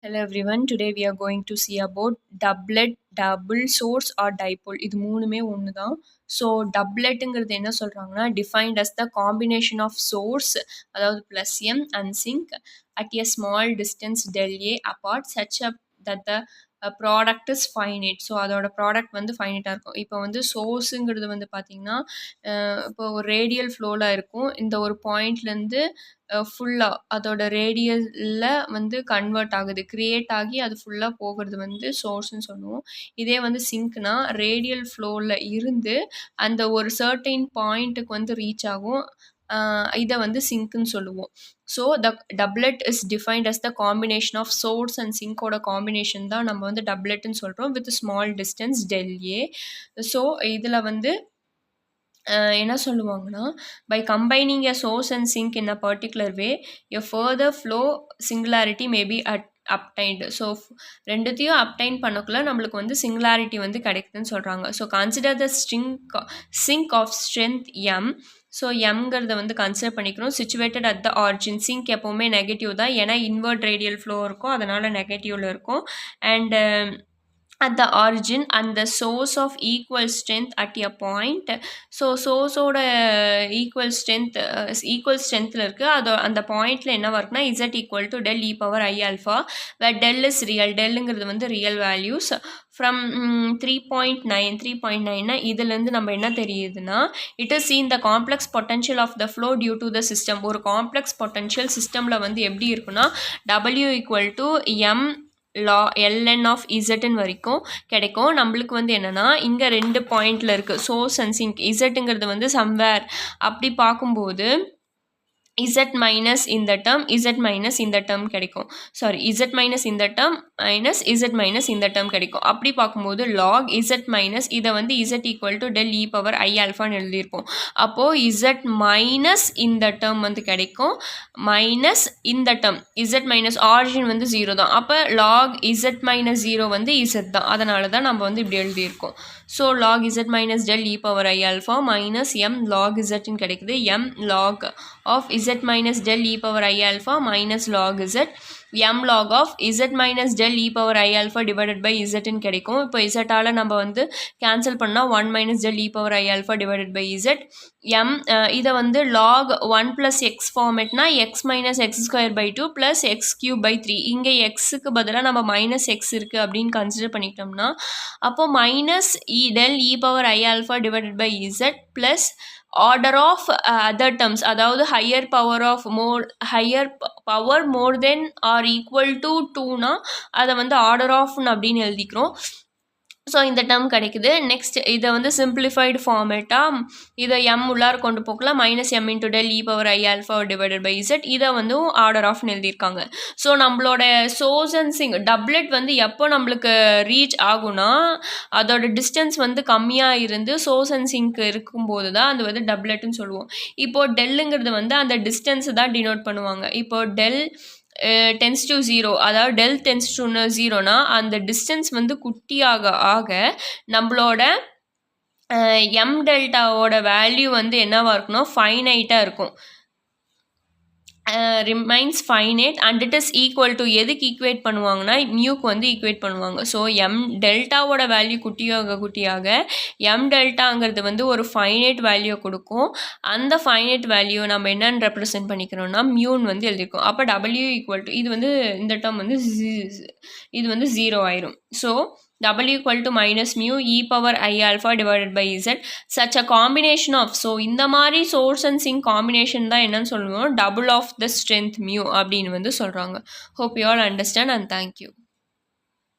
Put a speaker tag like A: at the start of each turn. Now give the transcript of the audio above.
A: Hello everyone. Today we are going to see about doublet, double source or dipole. இது மூணுமே ஒன்று தான். So டப்லெட்டுங்கிறது என்ன சொல்கிறாங்கன்னா defined as the combination of source அதாவது plus m and sink at a small distance del a apart such up that the product is finite. So அதோட product வந்து ஃபைனைட்டாக இருக்கும். இப்போ வந்து சோர்ஸுங்கிறது வந்து பார்த்திங்கன்னா இப்போ ஒரு ரேடியல் ஃப்ளோவில் இருக்கும். இந்த ஒரு பாயிண்ட்லேருந்து ஃபுல்லாக அதோட ரேடியலில் வந்து கன்வெர்ட் ஆகுது, க்ரியேட் ஆகி அது ஃபுல்லாக போகிறது வந்து சோர்ஸ்ன்னு சொல்லுவோம். இதே வந்து சிங்க்னா ரேடியல் ஃப்ளோவில் இருந்து அந்த ஒரு சர்டைன் பாயிண்ட்டுக்கு வந்து ரீச் ஆகும். இதை வந்து சிங்க்னு சொல்லுவோம். So the doublet is defined as the combination of source and சிங்கோட காம்பினேஷன் தான் நம்ம வந்து டப்லெட்னு சொல்கிறோம் with small distance del a. So இதில் வந்து என்ன சொல்லுவாங்கன்னா by combining a source and sink in a particular way a further flow singularity maybe obtained. So ரெண்டுத்தையும் அப்டைன் பண்ணக்குள்ள நம்மளுக்கு வந்து சிங்குலாரிட்டி வந்து கிடைக்குதுன்னு சொல்கிறாங்க. So consider the sink of strength m. So எம்ங்கிறத வந்து கன்சிடர் பண்ணிக்கிறோம். Situated at the origin. Sink எப்போவுமே நெகட்டிவ் தான், ஏன்னா இன்வெர்ட் ரேடியல் ஃப்ளோ இருக்கும், அதனால் நெகட்டிவில் இருக்கும். And at the origin and the source of equal strength at a point. So சோர்ஸோட ஈக்குவல் ஸ்ட்ரென்த்தில் இருக்குது. அந்த பாயிண்டில் என்னவாக இருக்குன்னா z equal to del e power i alpha where del is real. டெல்லுங்கிறது வந்து ரியல் வேல்யூஸ் ஃப்ரம் 3.9 இதுலேருந்து நம்ம என்ன தெரியுதுன்னா it is seen the complex potential of the flow due to the system. ஒரு காம்ப்ளெக்ஸ் பொட்டன்ஷியல் சிஸ்டமில் வந்து எப்படி இருக்குன்னா W equal to m ln of இசட்னு வரைக்கும் கிடைக்கும். நம்மளுக்கு வந்து என்னென்னா இங்கே 2 பாயிண்டில் இருக்குது சோர்ஸ் அண்ட் சிங்க். இசட்டுங்கிறது வந்து சம்வேர் அப்படி பார்க்கும்போது z மைனஸ் இந்த டேர்ம் z மைனஸ் இந்த டேர்ம் கிடைக்கும். சாரி z மைனஸ் இந்த டேர்ம் மைனஸ் z மைனஸ் இந்த டேர்ம் கிடைக்கும். அப்படி பார்க்கும்போது லாக் z மைனஸ் இதை வந்து z equal to del e power i ஆல்ஃபான்னு எழுதியிருப்போம். அப்போது z மைனஸ் இந்த டேர்ம் வந்து கிடைக்கும், மைனஸ் இந்த டேர்ம் z மைனஸ் ஆரிஜின் வந்து 0 தான். அப்போ லாக் z மைனஸ் 0 வந்து z தான், அதனால தான் நம்ம வந்து இப்படி எழுதியிருக்கோம். So log z minus del e power i alpha minus m log zன்னு கிடைக்குது. m log of z minus del e power I alpha minus log z m log of z minus del e power I alpha divided by z ன்னு கிடைக்கும். இப்போ z all நம்ம வந்து cancel பண்ணால் 1 minus del e power I alpha divided by z m. இதை வந்து log 1 plus x ஃபார்மேட்னா x minus x square by 2 plus x cube by 3. இங்கே xக்கு பதிலாக நம்ம மைனஸ் எக்ஸ் இருக்குது அப்படின்னு கன்சிடர் பண்ணிக்கிட்டோம்னா அப்போ மைனஸ் del e power I alpha divided by z plus order of other terms, அதாவது higher power more then or equal to 2னா அதை வந்து ஆர்டர் ஆஃப்னு அப்படின்னு எழுதிக்கிறோம். ஸோ இந்த டேர்ம் கிடைக்குது. நெக்ஸ்ட் இதை வந்து சிம்பிளிஃபைடு ஃபார்மேட்டாக இதை எம் உள்ளார கொண்டு போக்கலாம், minus m into del e power i alpha divided by z. இதை வந்து ஆர்டர் ஆஃப்னு எழுதியிருக்காங்க. ஸோ நம்மளோட சோர்ஸ் அண்ட் சிங்க் டப்லெட் வந்து எப்போ நம்மளுக்கு ரீச் ஆகும்னா அதோட டிஸ்டன்ஸ் வந்து கம்மியாக இருந்து சோர்ஸ் அண்ட் சிங்க் இருக்கும்போது தான் அது வந்து டப்லெட்னு சொல்லுவோம். இப்போது டெல்லுங்கிறது வந்து அந்த டிஸ்டன்ஸை தான் டினோட் பண்ணுவாங்க. இப்போது டெல் டென்ஸ் டு 0, அதாவது டெல் டென்ஸ் டு 0னா அந்த டிஸ்டன்ஸ் வந்து குட்டியாக ஆக நம்மளோட எம் டெல்டாவோட வேல்யூ வந்து என்னவாக இருக்குன்னா ஃபைனைட்டாக இருக்கும், remains finite and it is equal to எதுக்கு ஈக்குவேட் பண்ணுவாங்கன்னா மியூக்கு வந்து ஈக்குவேட் பண்ணுவாங்க. ஸோ எம் டெல்டாவோட வேல்யூ குட்டியாக எம் டெல்டாங்கிறது வந்து ஒரு ஃபைனைட் வேல்யூ கொடுக்கும். அந்த ஃபைனைட் வேல்யூ நம்ம என்னென்னு ரெப்ரசென்ட் பண்ணிக்கிறோம்னா மியூன்னு வந்து எழுதியிருக்கோம். அப்போ டபிள்யூ ஈக்குவல் டு இது வந்து இந்த டேர்ம் வந்து இது வந்து 0 ஆயிரும். So w equal to minus mu e power I alpha divided by z such a combination of. So இந்த மாதிரி source and sink combination தான் என்னன்னு சொல்லுவோம் double of the strength mu அப்படின்னு வந்து சொல்கிறாங்க. Hope you all understand and thank you.